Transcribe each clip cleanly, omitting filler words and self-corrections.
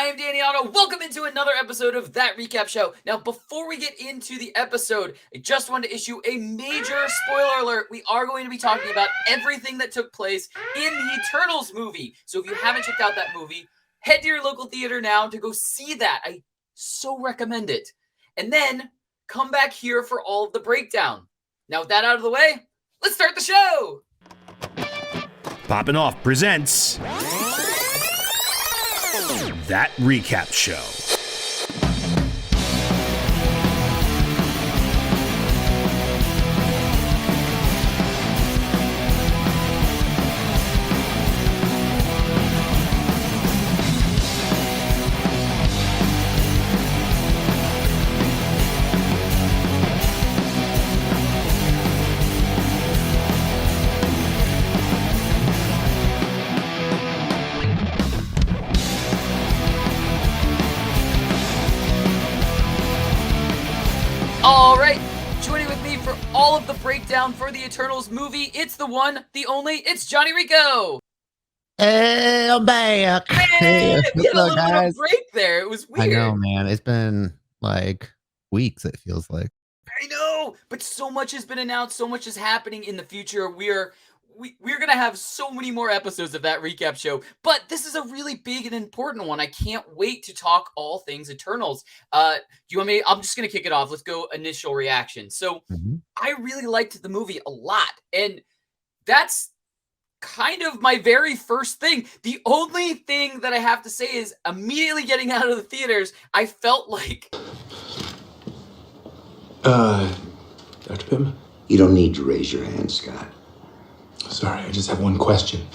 I am Danny Otto. Welcome into another episode of That Recap Show. Now, before we get into the episode, I just wanted to issue a major spoiler alert. We are going to be talking about everything that took place in the Eternals movie. So if you haven't checked out that movie, head to your local theater now to go see that. I so recommend it. And then come back here for all of the breakdown. Now, with that out of the way, let's start the show. Poppin' Off presents That Recap Show. All right, joining with me for all of the breakdown for the Eternals movie, it's the one, the only, it's Johnny Rico. Hey, I'm back. Hey, we had a Hello, little bit of guys. a break there. It was weird. I know, man. It's been like weeks, it feels like. I know, but so much has been announced. So much is happening in the future. We're gonna have so many more episodes of That Recap Show, but this is a really big and important one. I can't wait to talk all things Eternals. Do you want me? I'm just gonna kick it off. Let's go initial reaction. So I really liked the movie a lot, and that's kind of my very first thing. The only thing that I have to say is immediately getting out of the theaters, I felt like Dr. Pym? You don't need to raise your hand, Scott. Sorry, I just have one question.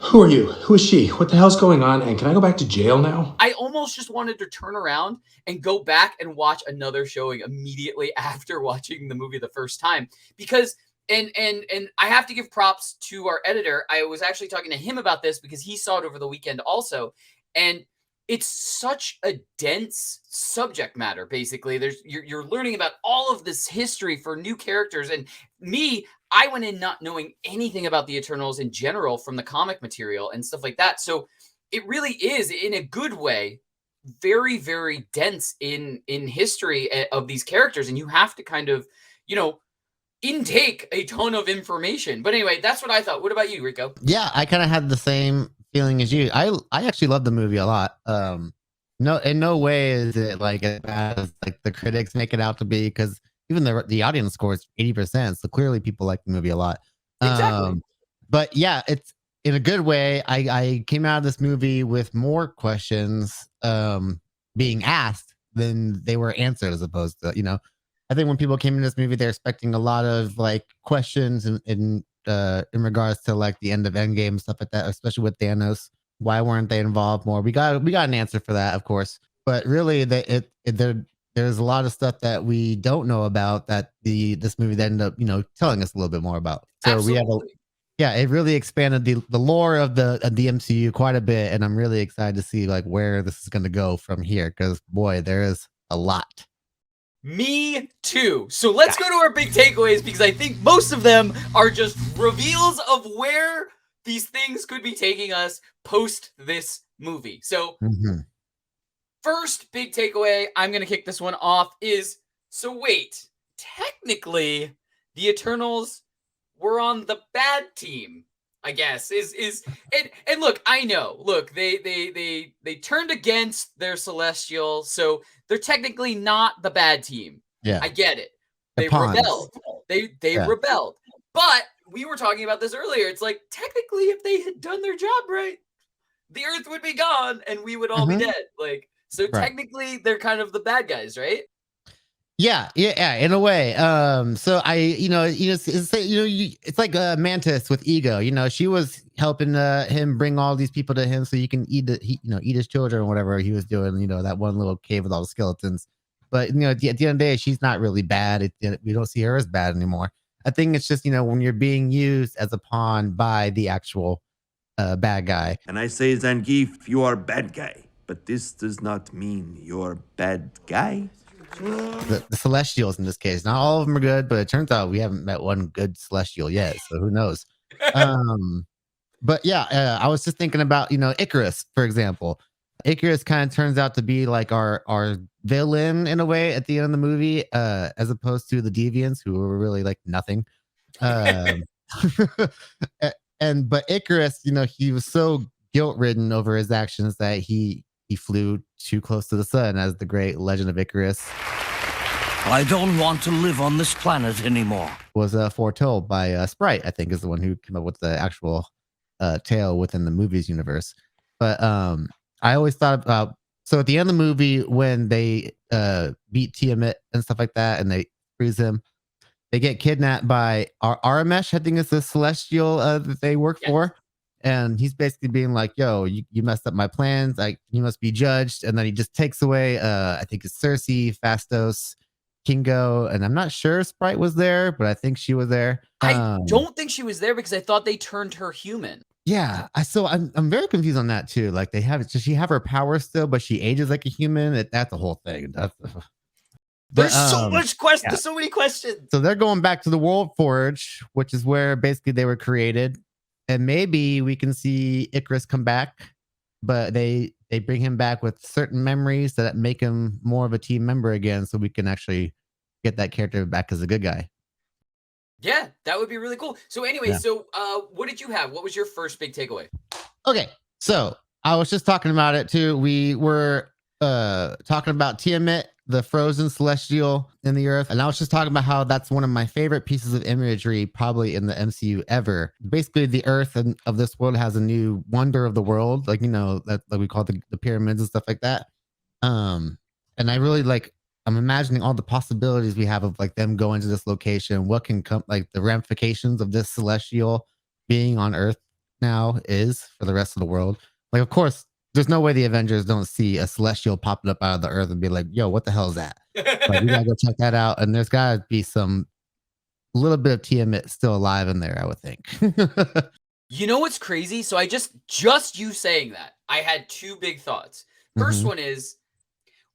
Who are you? Who is she? What the hell's going on? And can I go back to jail now? I almost just wanted to turn around and go back and watch another showing immediately after watching the movie the first time. Because and I have to give props to our editor. I was actually talking to him about this because he saw it over the weekend also. And it's such a dense subject matter, basically. You're learning about all of this history for new characters. And I went in not knowing anything about the Eternals in general from the comic material and stuff like that. So it really is, in a good way, very, very dense in history of these characters. And you have to kind of, intake a ton of information. But anyway, that's what I thought. What about you, Rico? Yeah, I kind of had the same feeling as you. I actually love the movie a lot. No, in no way is it like as bad as like the critics make it out to be, because even the audience score is 80%. So clearly people like the movie a lot. Exactly. But yeah, it's in a good way. I came out of this movie with more questions being asked than they were answered, as opposed to, I think when people came into this movie, they're expecting a lot of like questions in regards to like the end of Endgame and stuff like that, especially with Thanos. Why weren't they involved more? We got an answer for that, of course. But really, there's a lot of stuff that we don't know about that this movie ended up, telling us a little bit more about. So Absolutely. it really expanded the lore of the MCU quite a bit, and I'm really excited to see like where this is going to go from here, because boy, there is a lot. Me too. So let's go to our big takeaways, because I think most of them are just reveals of where these things could be taking us post this movie. So first big takeaway, I'm going to kick this one off, is, so wait, technically the Eternals were on the bad team, I guess. And look, I know. Look, they turned against their Celestial, so they're technically not the bad team. Yeah, I get it. They pawns. rebelled. They rebelled. But we were talking about this earlier. It's like, technically, if they had done their job right, the Earth would be gone and we would all be dead. Like, so technically, they're kind of the bad guys, right? Yeah, in a way. So it's like a Mantis with ego. She was helping him bring all these people to him so you can eat his children or whatever he was doing. That one little cave with all the skeletons. But at the end of the day, she's not really bad. We don't see her as bad anymore. I think it's just when you're being used as a pawn by the actual bad guy. And I say, Zangief, you are bad guy, but this does not mean you're bad guy. The Celestials in this case, not all of them are good, but it turns out we haven't met one good Celestial yet, so who knows. But yeah, I was just thinking about Ikaris, for example. Ikaris kind of turns out to be like our villain in a way at the end of the movie, as opposed to the deviants who were really like nothing. Um, but Ikaris, he was so guilt ridden over his actions that he flew too close to the sun, as the great Legend of Ikaris I don't want to live on this planet anymore. was foretold by Sprite, I think, is the one who came up with the actual tale within the movies universe. But I always thought about, so at the end of the movie when they beat Tiamat and stuff like that, and they freeze him, they get kidnapped by Aramesh, I think it's the celestial that they work for. And he's basically being like, yo, you messed up my plans. You must be judged. And then he just takes away, I think it's Sersi, Phastos, Kingo. And I'm not sure Sprite was there, but I think she was there. I don't think she was there because I thought they turned her human. Yeah. I'm very confused on that too. Like does she have her power still, but she ages like a human? That's the whole thing. There's so much questions. There's so many questions. So they're going back to the World Forge, which is where basically they were created. And maybe we can see Ikaris come back, but they bring him back with certain memories that make him more of a team member again, so we can actually get that character back as a good guy. Yeah, that would be really cool. So anyway, what did you have? What was your first big takeaway? Okay, so I was just talking about it too. We were talking about Tiamat, the frozen celestial in the earth, and I was just talking about how that's one of my favorite pieces of imagery probably in the MCU ever. Basically, the earth of this world has a new wonder of the world, like that we call the pyramids and stuff like that. And I really I'm imagining all the possibilities we have of like them going to this location, what can come, like the ramifications of this celestial being on earth now is for the rest of the world. Like, of course, there's no way the Avengers don't see a celestial popping up out of the earth and be like, yo, what the hell is that? Like, we gotta go check that out. And there's gotta be some little bit of Tiamat still alive in there, I would think. You know what's crazy? So I just you saying that, I had two big thoughts. First one is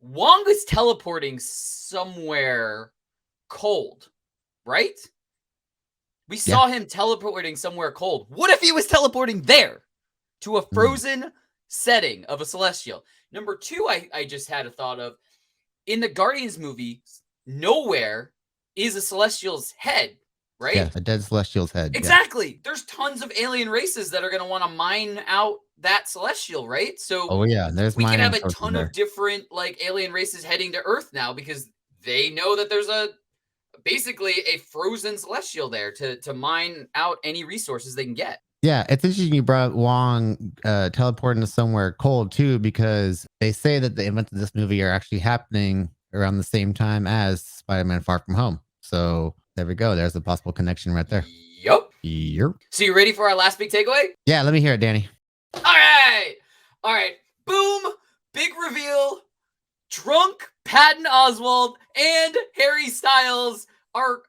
Wong is teleporting somewhere cold, right? We saw him teleporting somewhere cold. What if he was teleporting there to a frozen setting of a celestial? Number two, I just had a thought of, in the Guardians movie, nowhere is a celestial's head, right? Yeah, a dead celestial's head. Exactly. Yeah. There's tons of alien races that are going to want to mine out that celestial, right? So there's we can have a ton of different like alien races heading to Earth now because they know that there's basically a frozen celestial there to mine out any resources they can get. Yeah, it's interesting you brought Wong teleporting to somewhere cold too, because they say that the events of this movie are actually happening around the same time as Spider-Man Far From Home. So there we go. There's a possible connection right there. Yep. So you ready for our last big takeaway? Yeah, let me hear it, Danny. All right. Boom. Big reveal. Drunk Patton Oswalt and Harry Styles are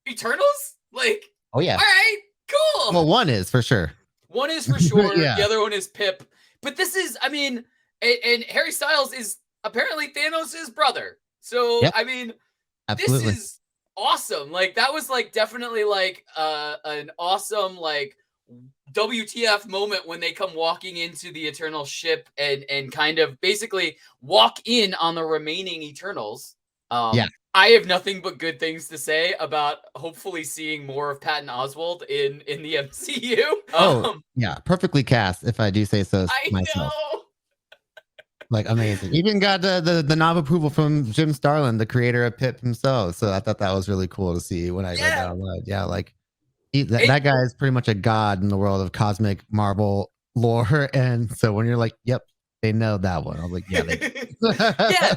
Eternals? Like, oh yeah. All right. Cool. Well, one is for sure. One is for sure. The other one is Pip. But this is, I mean, and Harry Styles is apparently Thanos' brother. So, I mean, absolutely. This is awesome. Like, that was like definitely like an awesome like WTF moment when they come walking into the Eternal ship and kind of basically walk in on the remaining Eternals. I have nothing but good things to say about hopefully seeing more of Patton Oswalt in the MCU. Perfectly cast, if I do say so myself. Know. Like, amazing. Even got the nod of approval from Jim Starlin, the creator of Pip himself. So I thought that was really cool to see when I read that online. Yeah, like that guy is pretty much a god in the world of cosmic Marvel lore. And so when you're like, yep, they know that one. I was like, yeah, they do. Yeah.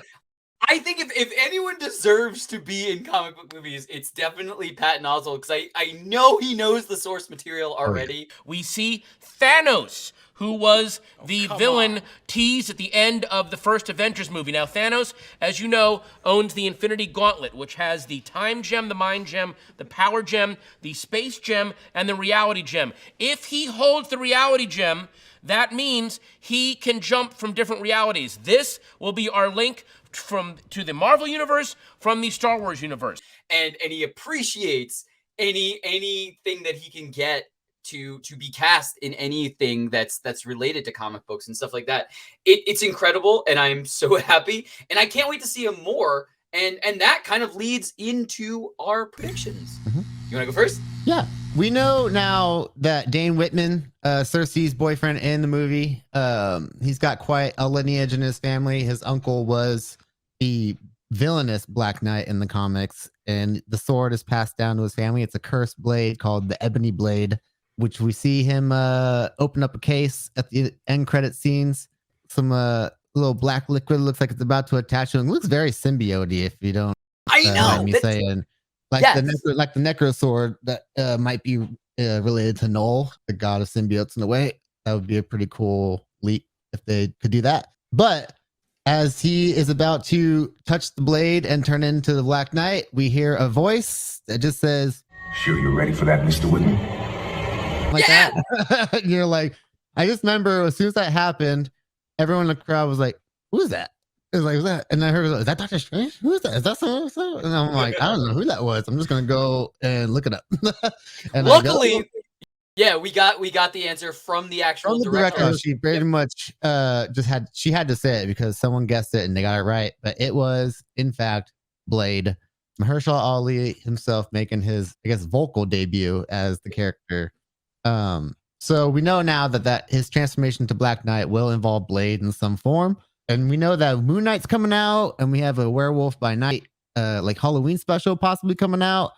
I think if anyone deserves to be in comic book movies, it's definitely Patton Oswalt, because I know he knows the source material already. We see Thanos, who was the villain teased at the end of the first Avengers movie. Now, Thanos, as you know, owns the Infinity Gauntlet, which has the Time Gem, the Mind Gem, the Power Gem, the Space Gem, and the Reality Gem. If he holds the Reality Gem, that means he can jump from different realities. This will be our link to the Marvel universe from the Star Wars universe. And he appreciates anything that he can get to be cast in anything that's related to comic books and stuff like that. It's incredible, and I'm so happy, and I can't wait to see him more. And that kind of leads into our predictions. You want to go first? Yeah. We know now that Dane Whitman, Sersi's boyfriend in the movie, he's got quite a lineage in his family. His uncle was the villainous Black Knight in the comics, and the sword is passed down to his family. It's a cursed blade called the Ebony Blade, which we see him open up a case at the end credit scenes. Some little black liquid looks like it's about to attach to him. It looks very symbiote, if you don't mind me saying. Like the necro sword that might be related to Null, the god of symbiotes in a way. That would be a pretty cool leap if they could do that. But as he is about to touch the blade and turn into the Black Knight, we hear a voice that just says, "Sure you're ready for that, Mr. Whitman?" Like that. You're like, I just remember as soon as that happened, everyone in the crowd was like, "Who is that?" It was like, "Who's that?" And I heard, "Is that Doctor Strange? Who is that? Is that so?" And I'm like, I don't know who that was. I'm just gonna go and look it up. And luckily, we got the answer from the actual director. She pretty much she had to say it because someone guessed it and they got it right. But it was, in fact, Blade. Mahershala Ali himself making his, I guess, vocal debut as the character. So we know now that his transformation to Black Knight will involve Blade in some form. And we know that Moon Knight's coming out, and we have a Werewolf by Night, like Halloween special possibly coming out.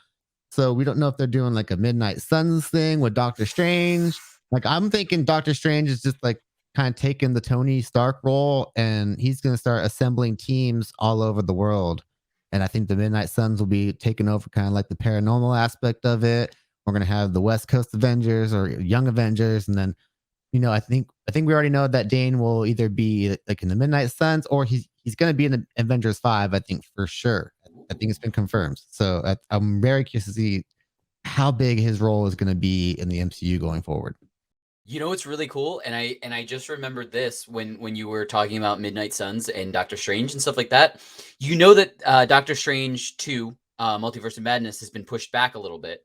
So we don't know if they're doing like a Midnight Suns thing with Doctor Strange. Like I'm thinking Doctor Strange is just like kind of taking the Tony Stark role, and he's going to start assembling teams all over the world. And I think the Midnight Suns will be taking over kind of like the paranormal aspect of it. We're going to have the West Coast Avengers or Young Avengers, and then I think we already know that Dane will either be like in the Midnight Suns or he's going to be in the Avengers 5, I think, for sure. I think it's been confirmed. So I'm very curious to see how big his role is going to be in the MCU going forward. It's really cool, and I just remembered this when you were talking about Midnight Suns and Doctor Strange and stuff like that. That Doctor Strange 2, Multiverse of Madness, has been pushed back a little bit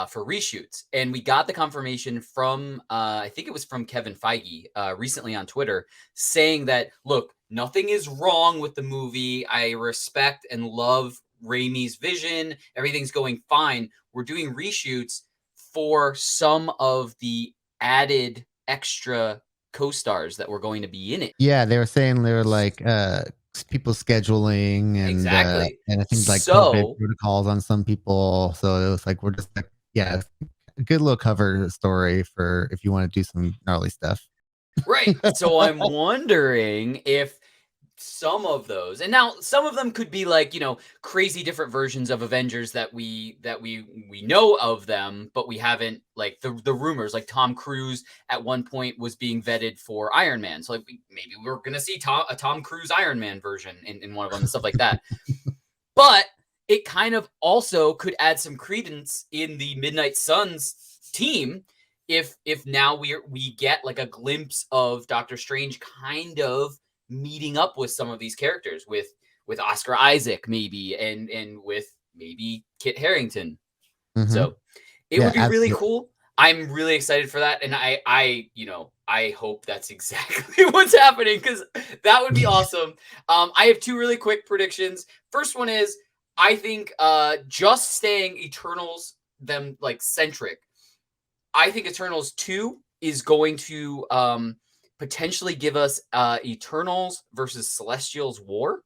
for reshoots, and we got the confirmation from I think it was from Kevin Feige recently on Twitter, saying that, look, nothing is wrong with the movie. I respect and love Raimi's vision. Everything's going fine. We're doing reshoots for some of the added extra co-stars that were going to be in it. Yeah, they were saying they were like people scheduling and exactly, and I think like COVID protocols on some people. So it was like we're just like, yeah, a good little cover story for if you want to do some gnarly stuff. Right. So I'm wondering if some of those, and now some of them could be like, crazy different versions of Avengers that we know of them, but we haven't, like the rumors, like Tom Cruise at one point was being vetted for Iron Man. So like maybe we're going to see a Tom Cruise Iron Man version in one of them and stuff like that. But it kind of also could add some credence in the Midnight Suns team if now we get like a glimpse of Doctor Strange kind of meeting up with some of these characters with Oscar Isaac maybe and with maybe Kit Harington. Mm-hmm. So it would be really cool. I'm really excited for that, and I hope that's exactly what's happening, because that would be awesome. I have two really quick predictions. First one is, I think just staying Eternals them like centric, I think Eternals 2 is going to potentially give us Eternals versus Celestials War,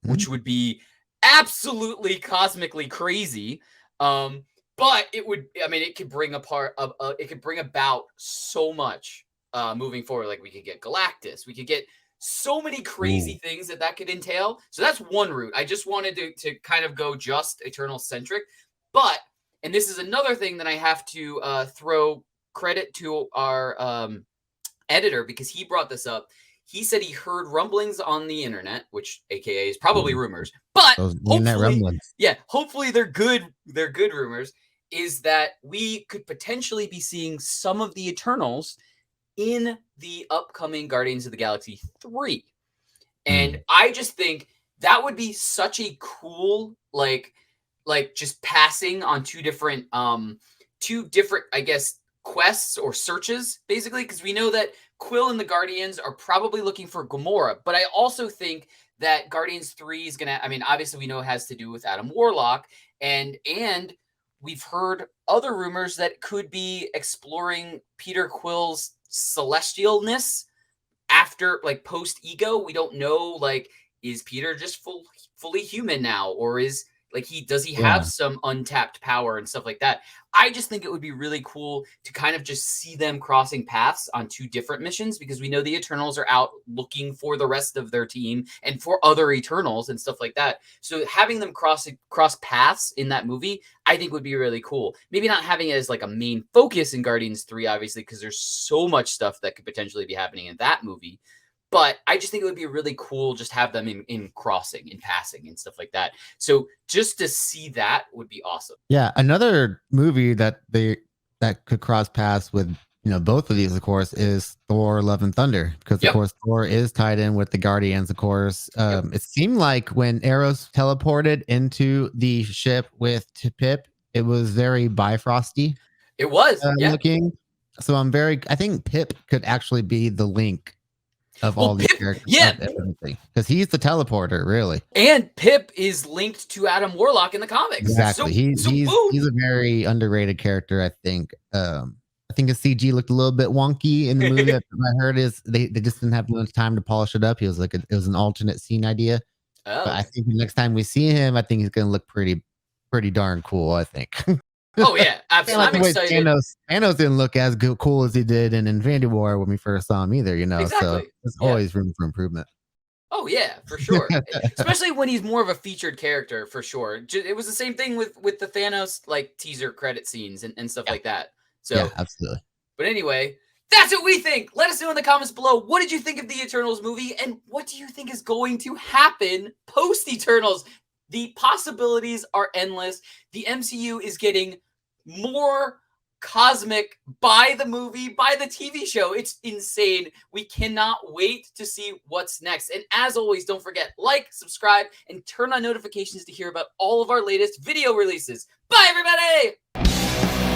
which would be absolutely cosmically crazy. But it could bring about so much moving forward. Like we could get Galactus, we could get so many crazy things that could entail. So that's one route. I just wanted to kind of go just Eternal centric. But, and this is another thing that I have to throw credit to our editor, because he brought this up. He said he heard rumblings on the internet, which AKA is probably rumors, but hopefully they're good. They're good rumors. Is that we could potentially be seeing some of the Eternals in the upcoming Guardians of the Galaxy 3. And I just think that would be such a cool, like just passing on two different, I guess, quests or searches, basically, because we know that Quill and the Guardians are probably looking for Gamora. But I also think that Guardians 3 is gonna, I mean, obviously we know it has to do with Adam Warlock, and we've heard other rumors that could be exploring Peter Quill's celestialness after, like, post ego. We don't know, like, is Peter just fully human now, or is like does he have some untapped power and stuff like that? I just think it would be really cool to kind of just see them crossing paths on 2 different missions, because we know the Eternals are out looking for the rest of their team and for other Eternals and stuff like that. So having them cross paths in that movie, I think would be really cool. Maybe not having it as like a main focus in Guardians 3, obviously, because there's so much stuff that could potentially be happening in that movie. But I just think it would be really cool just have them in crossing, in passing and stuff like that. So just to see that would be awesome. Yeah, another movie that could cross paths with, you know, both of these, of course, is Thor: Love and Thunder, because of course Thor is tied in with the Guardians, of course. It seemed like when Eros teleported into the ship with Pip, it was very Bifrosty. It was looking. So I think Pip could actually be the link of all these characters, because he's the teleporter, really. And Pip is linked to Adam Warlock in the comics. Exactly. He's a very underrated character, I think. I think his CG looked a little bit wonky in the movie. I heard is they just didn't have enough time to polish it up. He was like it was an alternate scene idea. But I think the next time we see him, I think he's gonna look pretty darn cool, I think. Oh yeah, absolutely. I'm excited. Thanos didn't look as cool as he did in Infinity War when we first saw him either, you know. Exactly. So there's always room for improvement. Oh yeah, for sure. Especially when he's more of a featured character, for sure. It was the same thing with the Thanos like teaser credit scenes and stuff like that. So yeah, absolutely. But anyway, that's what we think. Let us know in the comments below. What did you think of the Eternals movie, and what do you think is going to happen post Eternals? The possibilities are endless. The MCU is getting more cosmic by the movie, by the TV show. It's insane. We cannot wait to see what's next. And as always, don't forget, like, subscribe, and turn on notifications to hear about all of our latest video releases. Bye, everybody!